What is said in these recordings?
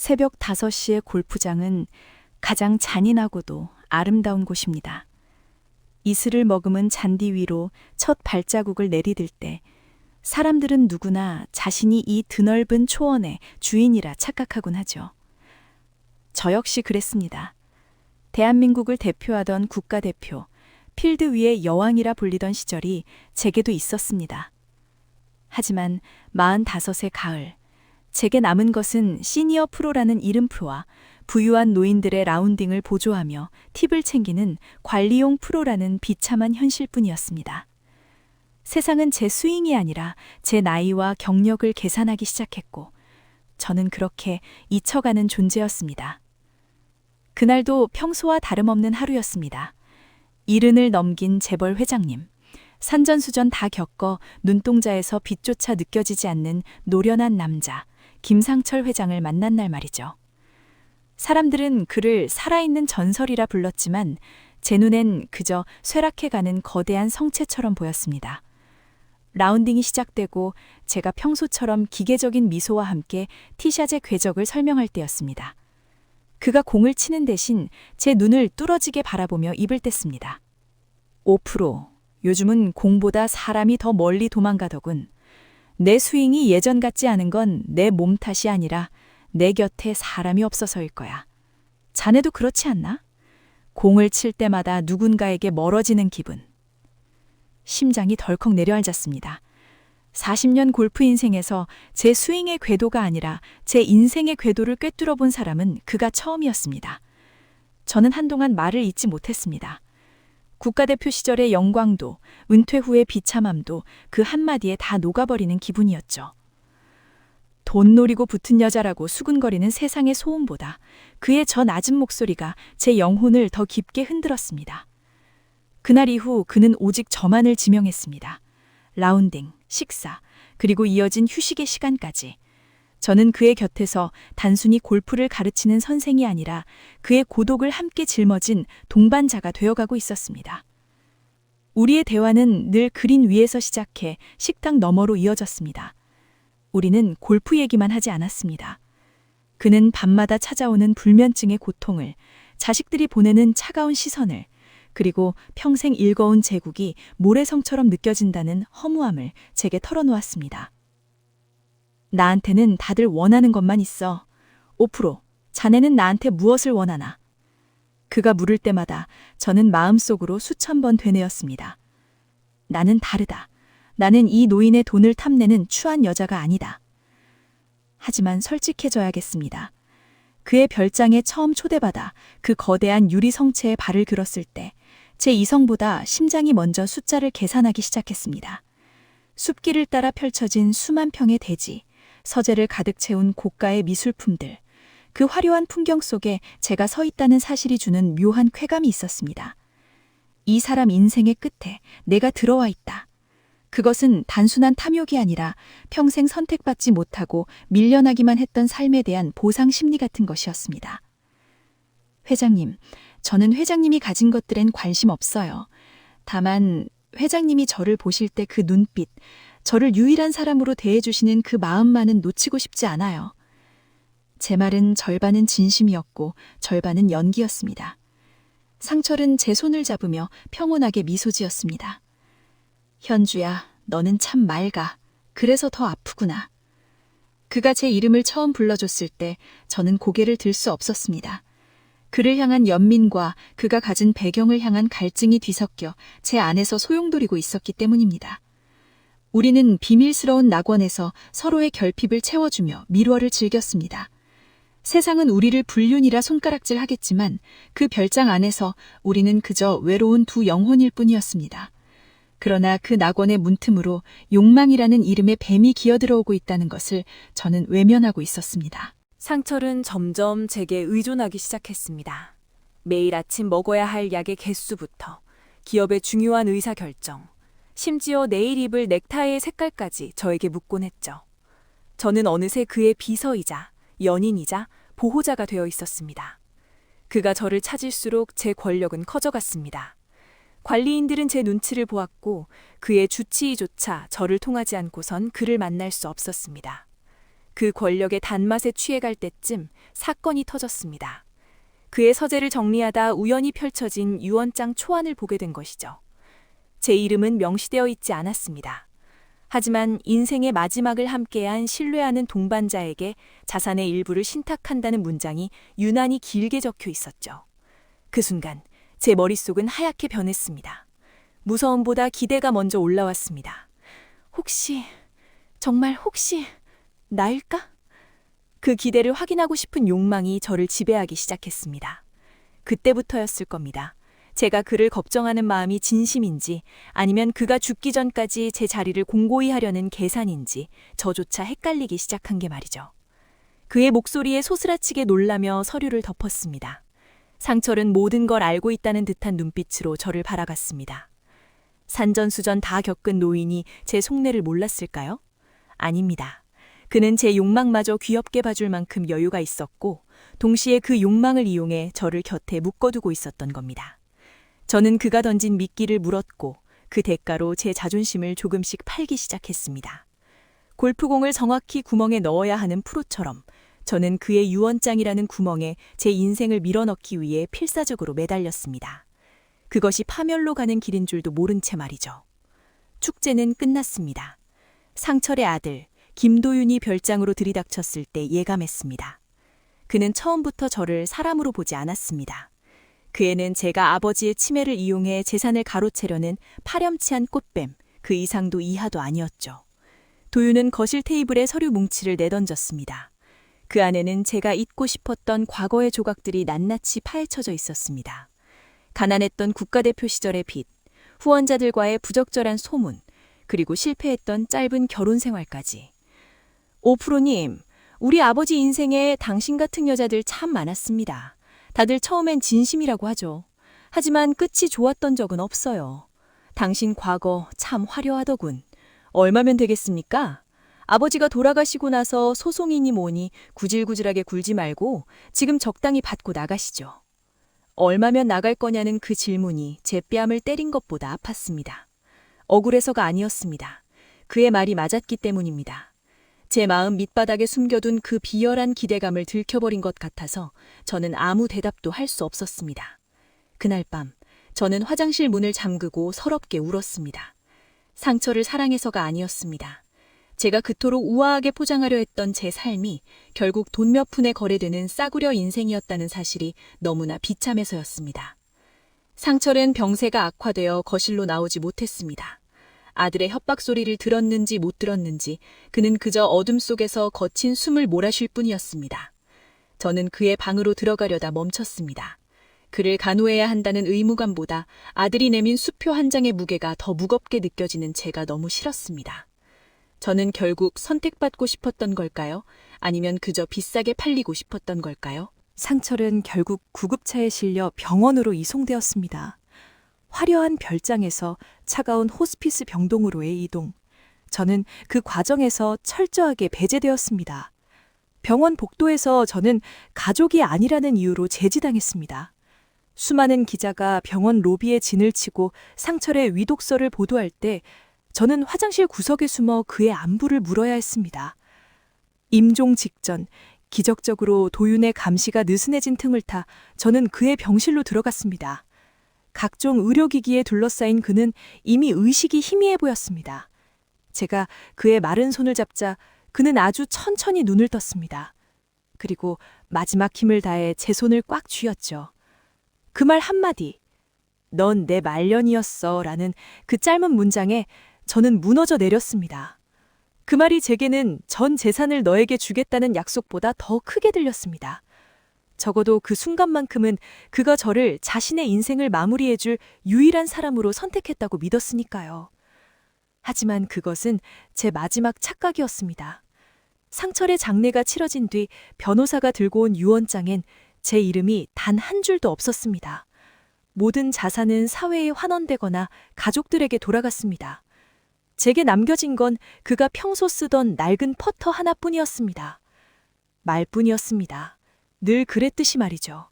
새벽 5시의 골프장은 가장 잔인하고도 아름다운 곳입니다. 이슬을 머금은 잔디 위로 첫 발자국을 내디딜 때 사람들은 누구나 자신이 이 드넓은 초원의 주인이라 착각하곤 하죠. 저 역시 그랬습니다. 대한민국을 대표하던 국가대표, 필드 위의 여왕이라 불리던 시절이 제게도 있었습니다. 하지만 45의 가을, 제게 남은 것은 시니어 프로라는 이름표와 부유한 노인들의 라운딩을 보조하며 팁을 챙기는 관리용 프로라는 비참한 현실뿐이었습니다. 세상은 제 스윙이 아니라 제 나이와 경력을 계산하기 시작했고, 저는 그렇게 잊혀가는 존재였습니다. 그날도 평소와 다름없는 하루였습니다. 70을 넘긴 재벌 회장님, 산전수전 다 겪어 눈동자에서 빛조차 느껴지지 않는 노련한 남자, 김상철 회장을 만난 날 말이죠. 사람들은 그를 살아있는 전설이라 불렀지만 제 눈엔 그저 쇠락해가는 거대한 성체처럼 보였습니다. 라운딩이 시작되고 제가 평소처럼 기계적인 미소와 함께 티샷의 궤적을 설명할 때였습니다. 그가 공을 치는 대신 제 눈을 뚫어지게 바라보며 입을 뗐습니다. 5%, 요즘은 공보다 사람이 더 멀리 도망가더군. 내 스윙이 예전 같지 않은 건 내 몸 탓이 아니라 내 곁에 사람이 없어서일 거야. 자네도 그렇지 않나? 공을 칠 때마다 누군가에게 멀어지는 기분. 심장이 덜컥 내려앉았습니다. 40년 골프 인생에서 제 스윙의 궤도가 아니라 제 인생의 궤도를 꿰뚫어 본 사람은 그가 처음이었습니다. 저는 한동안 말을 잇지 못했습니다. 국가대표 시절의 영광도, 은퇴 후의 비참함도 그 한마디에 다 녹아버리는 기분이었죠. 돈 노리고 붙은 여자라고 수군거리는 세상의 소음보다 그의 저 낮은 목소리가 제 영혼을 더 깊게 흔들었습니다. 그날 이후 그는 오직 저만을 지명했습니다. 라운딩, 식사, 그리고 이어진 휴식의 시간까지. 저는 그의 곁에서 단순히 골프를 가르치는 선생이 아니라 그의 고독을 함께 짊어진 동반자가 되어가고 있었습니다. 우리의 대화는 늘 그린 위에서 시작해 식탁 너머로 이어졌습니다. 우리는 골프 얘기만 하지 않았습니다. 그는 밤마다 찾아오는 불면증의 고통을, 자식들이 보내는 차가운 시선을, 그리고 평생 일궈온 제국이 모래성처럼 느껴진다는 허무함을 제게 털어놓았습니다. 나한테는 다들 원하는 것만 있어. 5%, 자네는 나한테 무엇을 원하나? 그가 물을 때마다 저는 마음속으로 수천 번 되뇌었습니다. 나는 다르다. 나는 이 노인의 돈을 탐내는 추한 여자가 아니다. 하지만 솔직해져야겠습니다. 그의 별장에 처음 초대받아 그 거대한 유리 성체에 발을 들었을 때 제 이성보다 심장이 먼저 숫자를 계산하기 시작했습니다. 숲길을 따라 펼쳐진 수만 평의 대지, 서재를 가득 채운 고가의 미술품들, 그 화려한 풍경 속에 제가 서 있다는 사실이 주는 묘한 쾌감이 있었습니다. 이 사람 인생의 끝에 내가 들어와 있다. 그것은 단순한 탐욕이 아니라 평생 선택받지 못하고 밀려나기만 했던 삶에 대한 보상 심리 같은 것이었습니다. 회장님, 저는 회장님이 가진 것들엔 관심 없어요. 다만 회장님이 저를 보실 때 그 눈빛, 저를 유일한 사람으로 대해주시는 그 마음만은 놓치고 싶지 않아요. 제 말은 절반은 진심이었고 절반은 연기였습니다. 상철은 제 손을 잡으며 평온하게 미소 지었습니다. 현주야, 너는 참 맑아. 그래서 더 아프구나. 그가 제 이름을 처음 불러줬을 때 저는 고개를 들 수 없었습니다. 그를 향한 연민과 그가 가진 배경을 향한 갈증이 뒤섞여 제 안에서 소용돌이고 있었기 때문입니다. 우리는 비밀스러운 낙원에서 서로의 결핍을 채워주며 미루어를 즐겼습니다. 세상은 우리를 불륜이라 손가락질 하겠지만 그 별장 안에서 우리는 그저 외로운 두 영혼일 뿐이었습니다. 그러나 그 낙원의 문틈으로 욕망이라는 이름의 뱀이 기어들어오고 있다는 것을 저는 외면하고 있었습니다. 상철은 점점 제게 의존하기 시작했습니다. 매일 아침 먹어야 할 약의 개수부터 기업의 중요한 의사결정, 심지어 내일 입을 넥타이의 색깔까지 저에게 묻곤 했죠. 저는 어느새 그의 비서이자 연인이자 보호자가 되어 있었습니다. 그가 저를 찾을수록 제 권력은 커져갔습니다. 관리인들은 제 눈치를 보았고 그의 주치의조차 저를 통하지 않고선 그를 만날 수 없었습니다. 그 권력의 단맛에 취해갈 때쯤 사건이 터졌습니다. 그의 서재를 정리하다 우연히 펼쳐진 유언장 초안을 보게 된 것이죠. 제 이름은 명시되어 있지 않았습니다. 하지만 인생의 마지막을 함께한 신뢰하는 동반자에게 자산의 일부를 신탁한다는 문장이 유난히 길게 적혀 있었죠. 그 순간 제 머릿속은 하얗게 변했습니다. 무서움보다 기대가 먼저 올라왔습니다. 혹시, 정말 혹시 나일까? 그 기대를 확인하고 싶은 욕망이 저를 지배하기 시작했습니다. 그때부터였을 겁니다. 제가 그를 걱정하는 마음이 진심인지 아니면 그가 죽기 전까지 제 자리를 공고히 하려는 계산인지 저조차 헷갈리기 시작한 게 말이죠. 그의 목소리에 소스라치게 놀라며 서류를 덮었습니다. 상철은 모든 걸 알고 있다는 듯한 눈빛으로 저를 바라봤습니다. 산전수전 다 겪은 노인이 제 속내를 몰랐을까요? 아닙니다. 그는 제 욕망마저 귀엽게 봐줄 만큼 여유가 있었고 동시에 그 욕망을 이용해 저를 곁에 묶어두고 있었던 겁니다. 저는 그가 던진 미끼를 물었고 그 대가로 제 자존심을 조금씩 팔기 시작했습니다. 골프공을 정확히 구멍에 넣어야 하는 프로처럼 저는 그의 유언장이라는 구멍에 제 인생을 밀어넣기 위해 필사적으로 매달렸습니다. 그것이 파멸로 가는 길인 줄도 모른 채 말이죠. 축제는 끝났습니다. 상철의 아들 김도윤이 별장으로 들이닥쳤을 때 예감했습니다. 그는 처음부터 저를 사람으로 보지 않았습니다. 그 애는 제가 아버지의 치매를 이용해 재산을 가로채려는 파렴치한 꽃뱀, 그 이상도 이하도 아니었죠. 도윤은 거실 테이블에 서류 뭉치를 내던졌습니다. 그 안에는 제가 잊고 싶었던 과거의 조각들이 낱낱이 파헤쳐져 있었습니다. 가난했던 국가대표 시절의 빚, 후원자들과의 부적절한 소문, 그리고 실패했던 짧은 결혼 생활까지. 오프로님, 우리 아버지 인생에 당신 같은 여자들 참 많았습니다. 다들 처음엔 진심이라고 하죠. 하지만 끝이 좋았던 적은 없어요. 당신 과거 참 화려하더군. 얼마면 되겠습니까? 아버지가 돌아가시고 나서 소송이니 뭐니 구질구질하게 굴지 말고 지금 적당히 받고 나가시죠. 얼마면 나갈 거냐는 그 질문이 제 뺨을 때린 것보다 아팠습니다. 억울해서가 아니었습니다. 그의 말이 맞았기 때문입니다. 제 마음 밑바닥에 숨겨둔 그 비열한 기대감을 들켜버린 것 같아서 저는 아무 대답도 할 수 없었습니다. 그날 밤 저는 화장실 문을 잠그고 서럽게 울었습니다. 상처를 사랑해서가 아니었습니다. 제가 그토록 우아하게 포장하려 했던 제 삶이 결국 돈 몇 푼에 거래되는 싸구려 인생이었다는 사실이 너무나 비참해서였습니다. 상철은 병세가 악화되어 거실로 나오지 못했습니다. 아들의 협박 소리를 들었는지 못 들었는지 그는 그저 어둠 속에서 거친 숨을 몰아쉴 뿐이었습니다. 저는 그의 방으로 들어가려다 멈췄습니다. 그를 간호해야 한다는 의무감보다 아들이 내민 수표 한 장의 무게가 더 무겁게 느껴지는 제가 너무 싫었습니다. 저는 결국 선택받고 싶었던 걸까요? 아니면 그저 비싸게 팔리고 싶었던 걸까요? 상철은 결국 구급차에 실려 병원으로 이송되었습니다. 화려한 별장에서 차가운 호스피스 병동으로의 이동. 저는 그 과정에서 철저하게 배제되었습니다. 병원 복도에서 저는 가족이 아니라는 이유로 제지당했습니다. 수많은 기자가 병원 로비에 진을 치고 상철의 위독설을 보도할 때 저는 화장실 구석에 숨어 그의 안부를 물어야 했습니다. 임종 직전 기적적으로 도윤의 감시가 느슨해진 틈을 타 저는 그의 병실로 들어갔습니다. 각종 의료기기에 둘러싸인 그는 이미 의식이 희미해 보였습니다. 제가 그의 마른 손을 잡자 그는 아주 천천히 눈을 떴습니다. 그리고 마지막 힘을 다해 제 손을 꽉 쥐었죠. 그 말 한마디, 넌 내 말년이었어 라는 그 짧은 문장에 저는 무너져 내렸습니다. 그 말이 제게는 전 재산을 너에게 주겠다는 약속보다 더 크게 들렸습니다. 적어도 그 순간만큼은 그가 저를 자신의 인생을 마무리해줄 유일한 사람으로 선택했다고 믿었으니까요. 하지만 그것은 제 마지막 착각이었습니다. 상철의 장례가 치러진 뒤 변호사가 들고 온 유언장엔 제 이름이 단 한 줄도 없었습니다. 모든 자산은 사회에 환원되거나 가족들에게 돌아갔습니다. 제게 남겨진 건 그가 평소 쓰던 낡은 퍼터 하나뿐이었습니다. 말뿐이었습니다. 늘 그랬듯이 말이죠.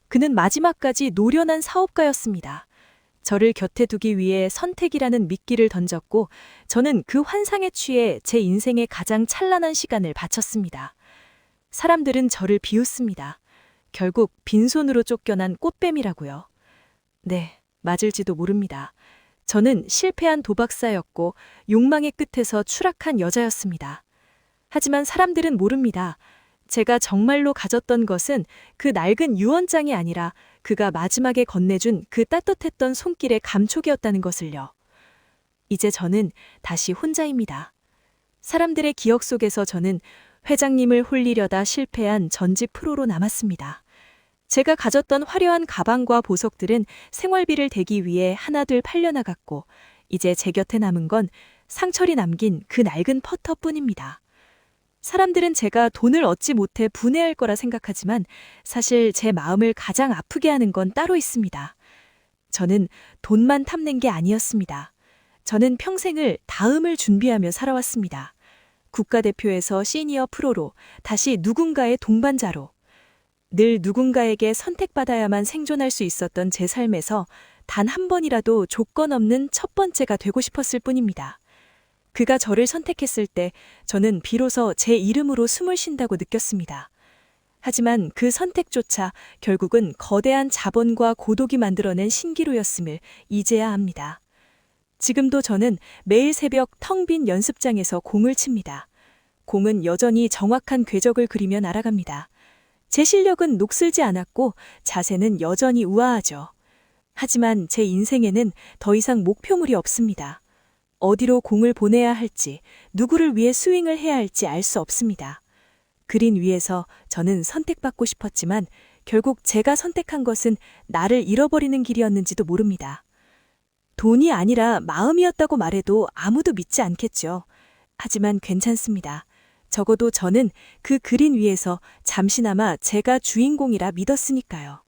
그는 마지막까지 노련한 사업가였습니다. 저를 곁에 두기 위해 선택이라는 미끼를 던졌고 저는 그 환상에 취해 제 인생의 가장 찬란한 시간을 바쳤습니다. 사람들은 저를 비웃습니다. 결국 빈손으로 쫓겨난 꽃뱀이라고요. 네, 맞을지도 모릅니다. 저는 실패한 도박사였고 욕망의 끝에서 추락한 여자였습니다. 하지만 사람들은 모릅니다. 제가 정말로 가졌던 것은 그 낡은 유언장이 아니라 그가 마지막에 건네준 그 따뜻했던 손길의 감촉이었다는 것을요. 이제 저는 다시 혼자입니다. 사람들의 기억 속에서 저는 회장님을 홀리려다 실패한 전직 프로로 남았습니다. 제가 가졌던 화려한 가방과 보석들은 생활비를 대기 위해 하나둘 팔려나갔고 이제 제 곁에 남은 건 상처리 남긴 그 낡은 퍼터뿐입니다. 사람들은 제가 돈을 얻지 못해 분해할 거라 생각하지만 사실 제 마음을 가장 아프게 하는 건 따로 있습니다. 저는 돈만 탐낸 게 아니었습니다. 저는 평생을 다음을 준비하며 살아왔습니다. 국가대표에서 시니어 프로로 다시 누군가의 동반자로 늘 누군가에게 선택받아야만 생존할 수 있었던 제 삶에서 단 한 번이라도 조건 없는 첫 번째가 되고 싶었을 뿐입니다. 그가 저를 선택했을 때 저는 비로소 제 이름으로 숨을 쉰다고 느꼈습니다. 하지만 그 선택조차 결국은 거대한 자본과 고독이 만들어낸 신기루였음을 이제야 압니다. 지금도 저는 매일 새벽 텅 빈 연습장에서 공을 칩니다. 공은 여전히 정확한 궤적을 그리며 날아갑니다. 제 실력은 녹슬지 않았고 자세는 여전히 우아하죠. 하지만 제 인생에는 더 이상 목표물이 없습니다. 어디로 공을 보내야 할지, 누구를 위해 스윙을 해야 할지 알 수 없습니다. 그린 위에서 저는 선택받고 싶었지만 결국 제가 선택한 것은 나를 잃어버리는 길이었는지도 모릅니다. 돈이 아니라 마음이었다고 말해도 아무도 믿지 않겠죠. 하지만 괜찮습니다. 적어도 저는 그 그린 위에서 잠시나마 제가 주인공이라 믿었으니까요.